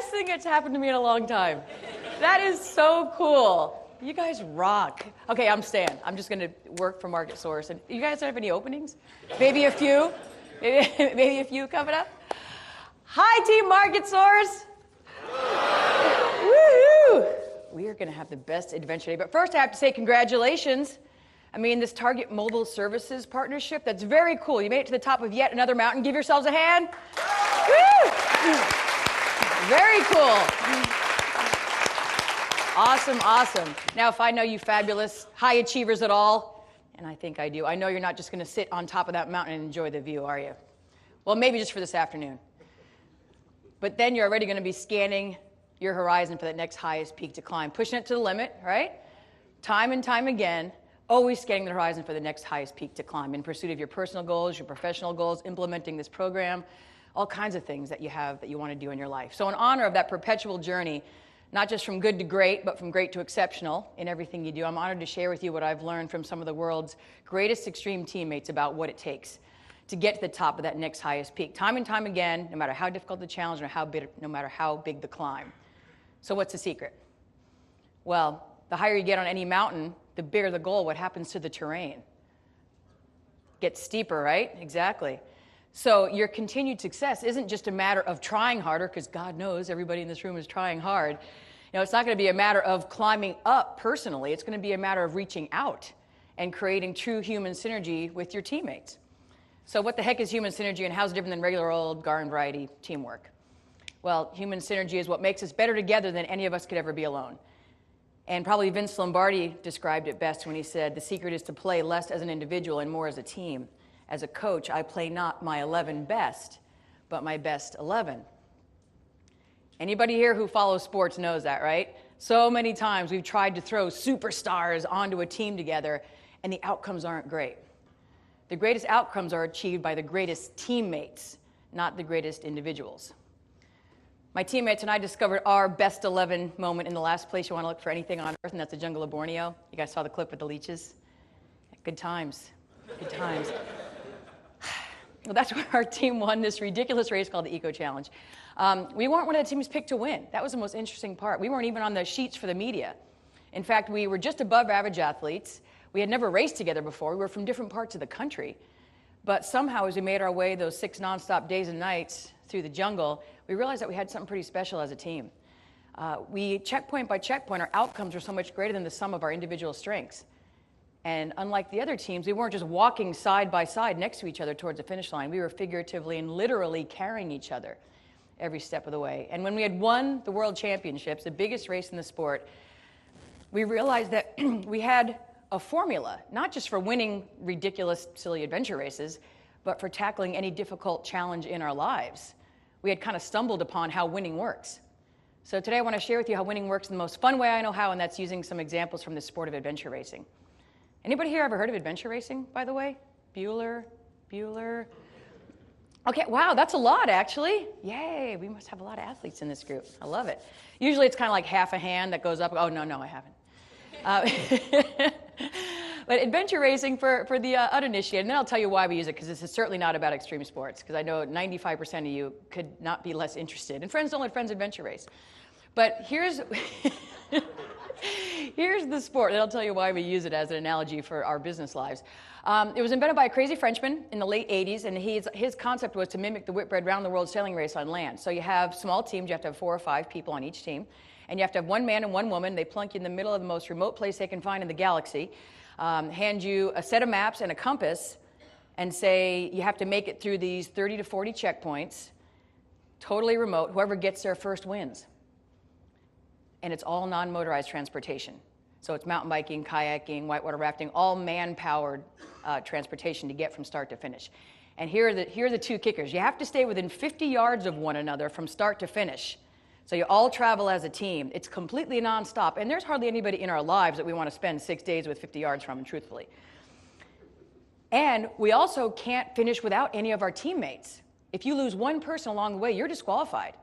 best thing that's happened to me in a long time. That is so cool. You guys rock. Okay, I'm staying. I'm just going to work for Market Source. And you guys have any openings? Maybe a few? Maybe a few coming up? Hi, Team Market Source. Woo-hoo. We are going to have the best adventure day. But first, I have to say congratulations. I mean, this Target Mobile Services partnership, that's very cool. You made it to the top of yet another mountain. Give yourselves a hand. Woo! Very cool. Awesome, awesome. Now, if I know you fabulous high achievers at all, and I think I do, I know you're not just going to sit on top of that mountain and enjoy the view, are you? Well, maybe just for this afternoon. But then you're already going to be scanning your horizon for that next highest peak to climb, pushing it to the limit, right? Time and time again, always scanning the horizon for the next highest peak to climb in pursuit of your personal goals, your professional goals, implementing this program, all kinds of things that you have that you want to do in your life. So in honor of that perpetual journey, not just from good to great, but from great to exceptional in everything you do, I'm honored to share with you what I've learned from some of the world's greatest extreme teammates about what it takes to get to the top of that next highest peak. Time and time again, no matter how difficult the challenge or no matter how big the climb. So what's the secret? Well, the higher you get on any mountain, the bigger the goal. What happens to the terrain? Gets steeper, right? Exactly. So your continued success isn't just a matter of trying harder, because God knows everybody in this room is trying hard. You know, it's not going to be a matter of climbing up personally. It's going to be a matter of reaching out and creating true human synergy with your teammates. So what the heck is human synergy, and how's it different than regular old garden variety teamwork? Well, human synergy is what makes us better together than any of us could ever be alone. And probably Vince Lombardi described it best when he said, the secret is to play less as an individual and more as a team. As a coach, I play not my 11 best, but my best 11. Anybody here who follows sports knows that, right? So many times we've tried to throw superstars onto a team together, and the outcomes aren't great. The greatest outcomes are achieved by the greatest teammates, not the greatest individuals. My teammates and I discovered our best 11 moment in the last place you want to look for anything on earth, and that's the jungle of Borneo. You guys saw the clip with the leeches? Good times. Good times. Well, that's where our team won this ridiculous race called the Eco Challenge. We weren't one of the teams picked to win. That was the most interesting part. We weren't even on the sheets for the media. In fact, we were just above average athletes. We had never raced together before. We were from different parts of the country. But somehow, as we made our way those 6 nonstop days and nights through the jungle, we realized that we had something pretty special as a team. We, checkpoint by checkpoint, our outcomes were so much greater than the sum of our individual strengths. And unlike the other teams, we weren't just walking side by side next to each other towards the finish line. We were figuratively and literally carrying each other every step of the way. And when we had won the World Championships, the biggest race in the sport, we realized that we had a formula, not just for winning ridiculous, silly adventure races, but for tackling any difficult challenge in our lives. We had kind of stumbled upon how winning works. So today I want to share with you how winning works in the most fun way I know how, and that's using some examples from the sport of adventure racing. Anybody here ever heard of adventure racing, by the way? Bueller? Okay, wow, that's a lot, actually. Yay, we must have a lot of athletes in this group. I love it. Usually it's kind of like half a hand that goes up. Oh, no, I haven't. But adventure racing for the uninitiated, and then I'll tell you why we use it, because this is certainly not about extreme sports, because I know 95% of you could not be less interested. And friends don't let friends adventure race. But here's the sport, and I'll tell you why we use it as an analogy for our business lives. It was invented by a crazy Frenchman in the late 80s, and his concept was to mimic the Whitbread round-the-world sailing race on land. So you have small teams. You have to have 4 or 5 people on each team, and you have to have 1 man and 1 woman. They plunk you in the middle of the most remote place they can find in the galaxy, hand you a set of maps and a compass, and say you have to make it through these 30 to 40 checkpoints, totally remote. Whoever gets there first wins. And it's all non-motorized transportation. So it's mountain biking, kayaking, whitewater rafting, all man-powered transportation to get from start to finish. And here are the 2 kickers. You have to stay within 50 yards of one another from start to finish. So you all travel as a team. It's completely nonstop. And there's hardly anybody in our lives that we want to spend 6 days with 50 yards from, truthfully. And we also can't finish without any of our teammates. If you lose one person along the way, you're disqualified.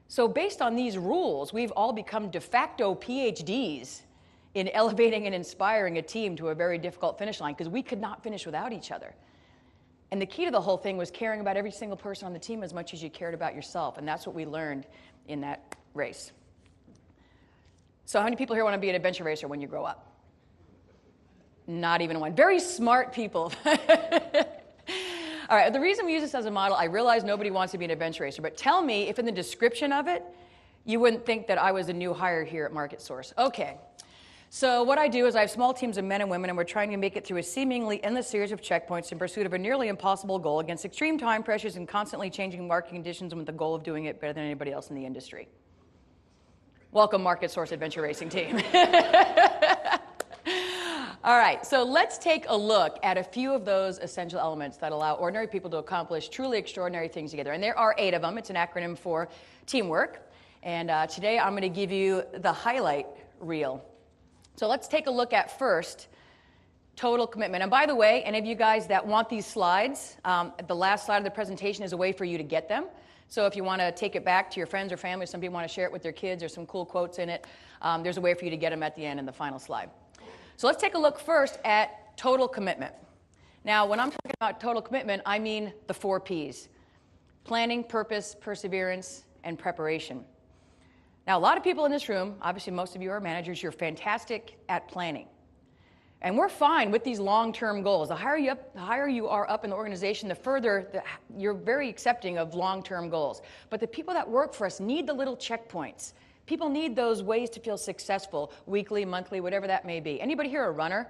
So based on these rules, we've all become de facto PhDs in elevating and inspiring a team to a very difficult finish line, because we could not finish without each other. And the key to the whole thing was caring about every single person on the team as much as you cared about yourself. And that's what we learned in that race. So how many people here want to be an adventure racer when you grow up? Not even one. Very smart people. All right, the reason we use this as a model, I realize nobody wants to be an adventure racer, but tell me if in the description of it, you wouldn't think that I was a new hire here at Market Source. Okay, so what I do is I have small teams of men and women, and we're trying to make it through a seemingly endless series of checkpoints in pursuit of a nearly impossible goal against extreme time pressures and constantly changing market conditions and with the goal of doing it better than anybody else in the industry. Welcome, Market Source Adventure Racing Team. All right, so let's take a look at a few of those essential elements that allow ordinary people to accomplish truly extraordinary things together. And there are 8 of them. It's an acronym for teamwork. And today I'm going to give you the highlight reel. So let's take a look at first total commitment. And by the way, any of you guys that want these slides, the last slide of the presentation is a way for you to get them. So if you want to take it back to your friends or family, some people want to share it with their kids, or some cool quotes in it, there's a way for you to get them at the end in the final slide. So let's take a look first at total commitment. Now, when I'm talking about total commitment, I mean the 4 Ps: planning, purpose, perseverance, and preparation. Now, a lot of people in this room, obviously most of you are managers, you're fantastic at planning. And we're fine with these long-term goals. The higher you are up in the organization, the further you're very accepting of long-term goals. But the people that work for us need the little checkpoints. People need those ways to feel successful, weekly, monthly, whatever that may be. Anybody here a runner?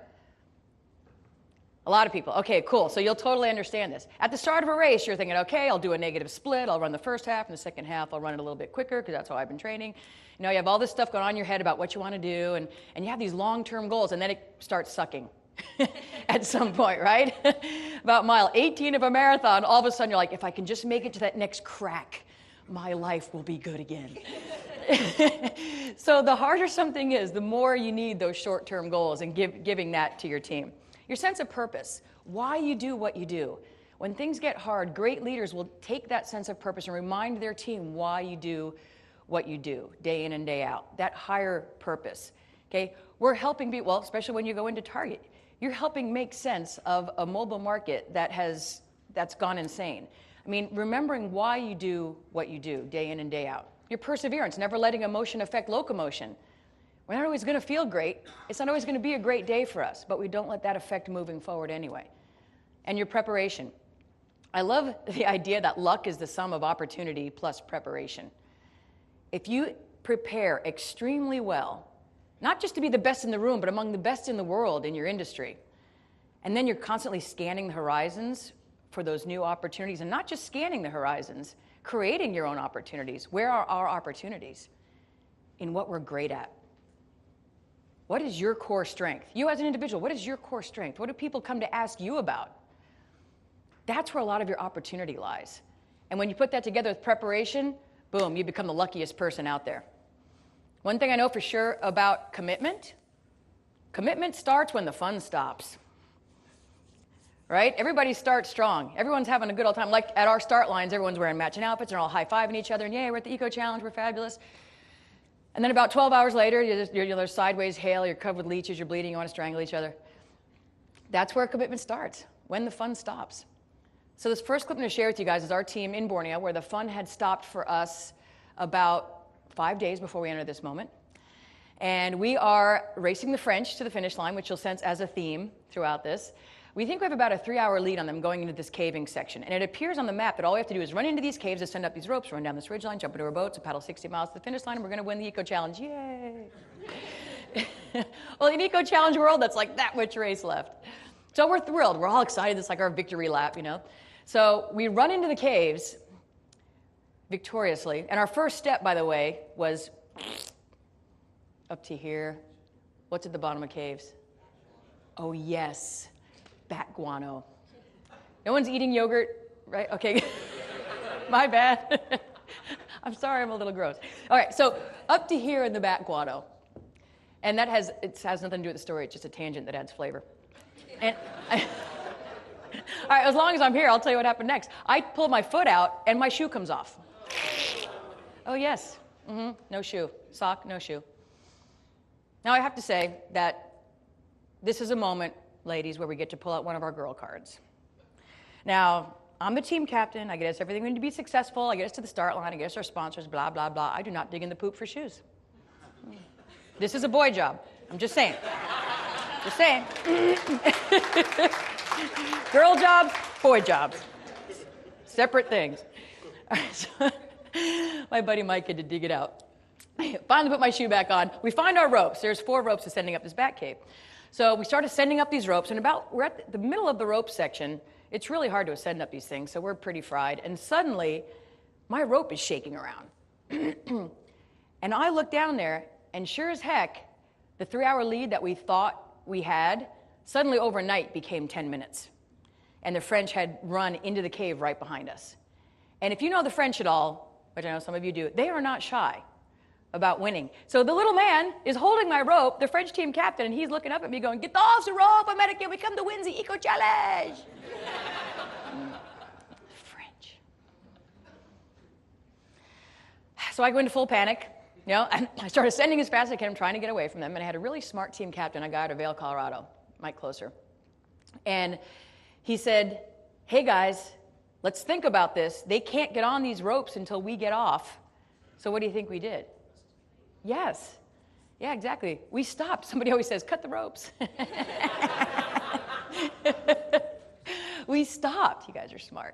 A lot of people. Okay, cool. So you'll totally understand this. At the start of a race, you're thinking, okay, I'll do a negative split. I'll run the first half, and the second half, I'll run it a little bit quicker because that's how I've been training. You know, you have all this stuff going on in your head about what you want to do, and you have these long-term goals, and then it starts sucking at some point, right? About mile 18 of a marathon, all of a sudden you're like, if I can just make it to that next crack, my life will be good again. So the harder something is, the more you need those short-term goals and giving that to your team. Your sense of purpose, why you do what you do. When things get hard, great leaders will take that sense of purpose and remind their team why you do what you do, day in and day out. That higher purpose, okay? We're helping people, well, especially when you go into Target, you're helping make sense of a mobile market that's gone insane. I mean, remembering why you do what you do, day in and day out. Your perseverance, never letting emotion affect locomotion. We're not always going to feel great. It's not always going to be a great day for us, but we don't let that affect moving forward anyway. And your preparation. I love the idea that luck is the sum of opportunity plus preparation. If you prepare extremely well, not just to be the best in the room, but among the best in the world in your industry, and then you're constantly scanning the horizons for those new opportunities, and not just scanning the horizons, creating your own opportunities. Where are our opportunities? In what we're great at. What is your core strength? You as an individual, what is your core strength? What do people come to ask you about? That's where a lot of your opportunity lies. And when you put that together with preparation, boom, you become the luckiest person out there. One thing I know for sure about commitment starts when the fun stops. Right? Everybody starts strong. Everyone's having a good old time. Like at our start lines, everyone's wearing matching outfits, and they're all high-fiving each other, and yay, we're at the Eco Challenge, we're fabulous. And then about 12 hours later, you're sideways hail, you're covered with leeches, you're bleeding, you want to strangle each other. That's where commitment starts, when the fun stops. So this first clip I'm going to share with you guys is our team in Borneo, where the fun had stopped for us about 5 days before we entered this moment. And we are racing the French to the finish line, which you'll sense as a theme throughout this. We think we have about a 3-hour lead on them going into this caving section. And it appears on the map that all we have to do is run into these caves, ascend up these ropes, run down this ridgeline, jump into our boats, and paddle 60 miles to the finish line, and we're going to win the Eco Challenge. Yay! Well, in Eco Challenge world, that's like that much race left. So we're thrilled. We're all excited. It's like our victory lap, you know. So we run into the caves victoriously. And our first step, by the way, was up to here. What's at the bottom of caves? Oh, yes. Bat guano. No one's eating yogurt, right? Okay. My bad. I'm sorry, I'm a little gross. All right, so up to here in the bat guano. And it has nothing to do with the story. It's just a tangent that adds flavor. And all right, as long as I'm here, I'll tell you what happened next. I pull my foot out, and my shoe comes off. Oh, yes. No shoe. Sock, no shoe. Now, I have to say that this is a moment, ladies, where we get to pull out one of our girl cards. Now, I'm the team captain. I get us everything we need to be successful. I get us to the start line. I get us our sponsors, blah, blah, blah. I do not dig in the poop for shoes. This is a boy job. I'm just saying. Just saying. Girl jobs, boy jobs. Separate things. All right, so my buddy Mike had to dig it out. I finally put my shoe back on. We find our ropes. There's 4 ropes to sending up this Batcave. So we started sending up these ropes, and we're at the middle of the rope section. It's really hard to ascend up these things, so we're pretty fried. And suddenly, my rope is shaking around. And I look down there, and sure as heck, the 3-hour lead that we thought we had suddenly overnight became 10 minutes. And the French had run into the cave right behind us. And if you know the French at all, which I know some of you do, they are not shy about winning. So the little man is holding my rope, the French team captain, and he's looking up at me going, "Get off the rope, American, we come to win the Eco Challenge." French. So I go into full panic, and I started ascending as fast as I can, trying to get away from them, and I had a really smart team captain, a guy out of Vail, Colorado, Mike Closer. And he said, "Hey guys, let's think about this. They can't get on these ropes until we get off. So what do you think we did?" Yes. Yeah, exactly. We stopped. Somebody always says, "Cut the ropes." We stopped. You guys are smart.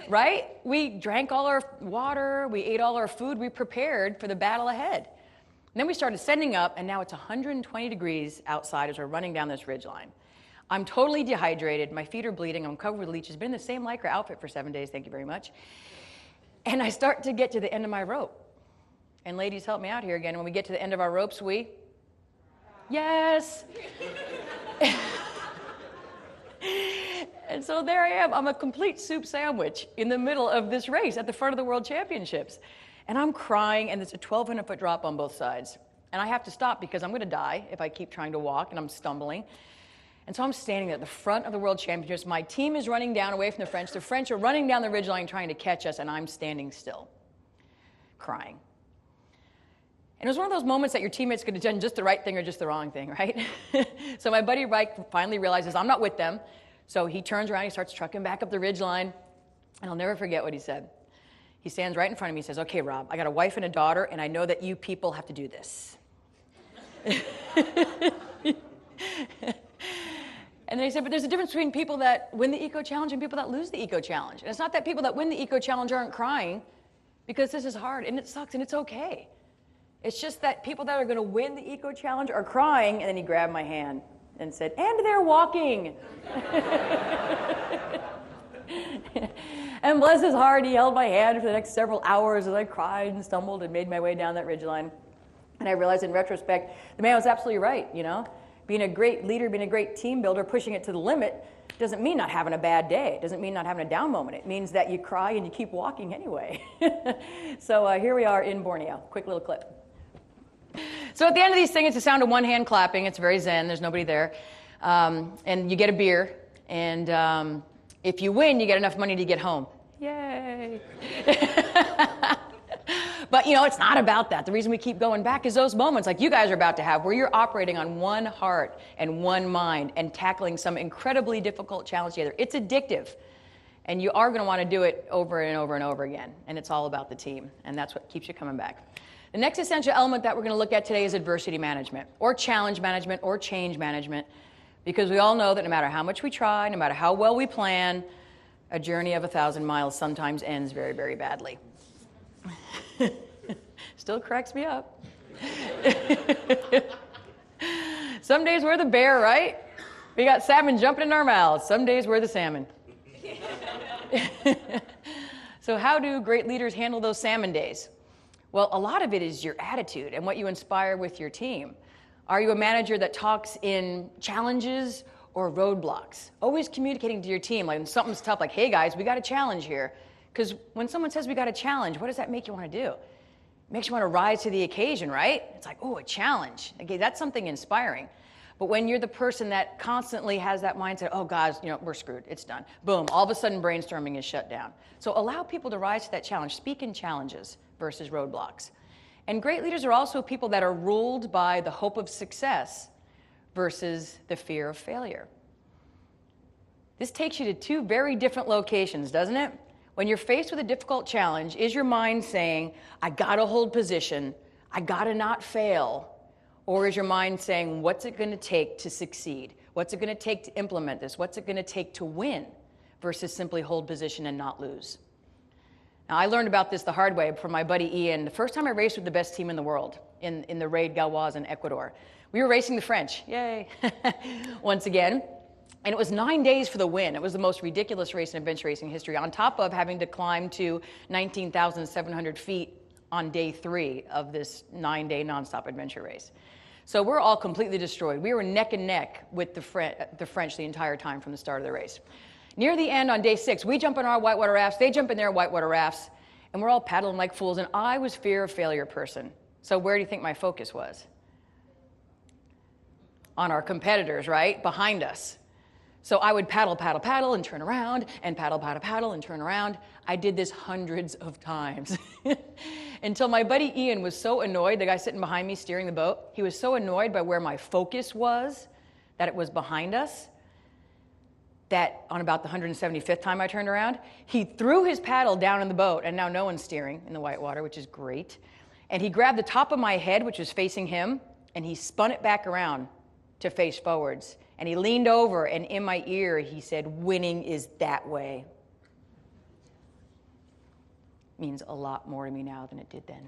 Right? We drank all our water. We ate all our food. We prepared for the battle ahead. And then we started sending up, and now it's 120 degrees outside as we're running down this ridgeline. I'm totally dehydrated. My feet are bleeding. I'm covered with leeches. Been in the same Lycra outfit for 7 days. Thank you very much. And I start to get to the end of my rope. And ladies, help me out here again. When we get to the end of our ropes, yes. And so there I am. I'm a complete soup sandwich in the middle of this race at the front of the World Championships. And I'm crying, and there's a 1,200-foot drop on both sides. And I have to stop because I'm going to die if I keep trying to walk, and I'm stumbling. And so I'm standing at the front of the World Championships. My team is running down away from the French. The French are running down the ridgeline trying to catch us, and I'm standing still, crying. And it was one of those moments that your teammates could have done just the right thing or just the wrong thing, right? So my buddy Mike finally realizes I'm not with them. So he turns around, he starts trucking back up the ridgeline, and I'll never forget what he said. He stands right in front of me and says, "Okay, Rob, I got a wife and a daughter, and I know that you people have to do this." And then he said, "But there's a difference between people that win the Eco Challenge and people that lose the Eco Challenge. And it's not that people that win the Eco Challenge aren't crying, because this is hard, and it sucks, and it's okay. It's just that people that are going to win the Eco Challenge are crying." And then he grabbed my hand and said, "And they're walking." And bless his heart, he held my hand for the next several hours as I cried and stumbled and made my way down that ridgeline. And I realized in retrospect, the man was absolutely right, Being a great leader, being a great team builder, pushing it to the limit doesn't mean not having a bad day. It doesn't mean not having a down moment. It means that you cry and you keep walking anyway. So here we are in Borneo. Quick little clip. So at the end of these things, it's the sound of one hand clapping. It's very zen. There's nobody there. And you get a beer. And if you win, you get enough money to get home. Yay. But, it's not about that. The reason we keep going back is those moments like you guys are about to have where you're operating on one heart and one mind and tackling some incredibly difficult challenge together. It's addictive. And you are going to want to do it over and over and over again. And it's all about the team. And that's what keeps you coming back. The next essential element that we're going to look at today is adversity management, or challenge management, or change management. Because we all know that no matter how much we try, no matter how well we plan, a journey of 1,000 miles sometimes ends very, very badly. Still cracks me up. Some days we're the bear, right? We got salmon jumping in our mouths. Some days we're the salmon. So how do great leaders handle those salmon days? Well, a lot of it is your attitude and what you inspire with your team. Are you a manager that talks in challenges or roadblocks? Always communicating to your team, like when something's tough, like, "Hey guys, we got a challenge here." Because when someone says we got a challenge, what does that make you want to do? It makes you want to rise to the occasion, right? It's like, oh, a challenge. Okay, that's something inspiring. But when you're the person that constantly has that mindset, "Oh, guys, we're screwed. It's done." Boom, all of a sudden brainstorming is shut down. So allow people to rise to that challenge. Speak in challenges versus roadblocks. And great leaders are also people that are ruled by the hope of success versus the fear of failure. This takes you to two very different locations, doesn't it? When you're faced with a difficult challenge, is your mind saying, I gotta hold position, I gotta not fail? Or is your mind saying, what's it gonna take to succeed? What's it gonna take to implement this? What's it gonna take to win? Versus simply hold position and not lose. Now, I learned about this the hard way from my buddy Ian. The first time I raced with the best team in the world in the Raid Gauloise in Ecuador. We were racing the French, yay, once again. And it was 9 days for the win. It was the most ridiculous race in adventure racing history, on top of having to climb to 19,700 feet on day 3 of this 9-day nonstop adventure race. So we're all completely destroyed. We were neck and neck with the French the entire time from the start of the race. Near the end on day 6, we jump in our whitewater rafts, they jump in their whitewater rafts, and we're all paddling like fools, and I was fear of failure person. So where do you think my focus was? On our competitors, right? Behind us. So I would paddle, paddle, paddle, and turn around, and paddle, paddle, paddle, and turn around. I did this hundreds of times. Until my buddy Ian was so annoyed, the guy sitting behind me steering the boat, he was so annoyed by where my focus was, that it was behind us, that on about the 175th time I turned around, he threw his paddle down in the boat, and now no one's steering in the whitewater, which is great. And he grabbed the top of my head, which was facing him, and he spun it back around to face forwards. And he leaned over, and in my ear, he said, winning is that way. Means a lot more to me now than it did then.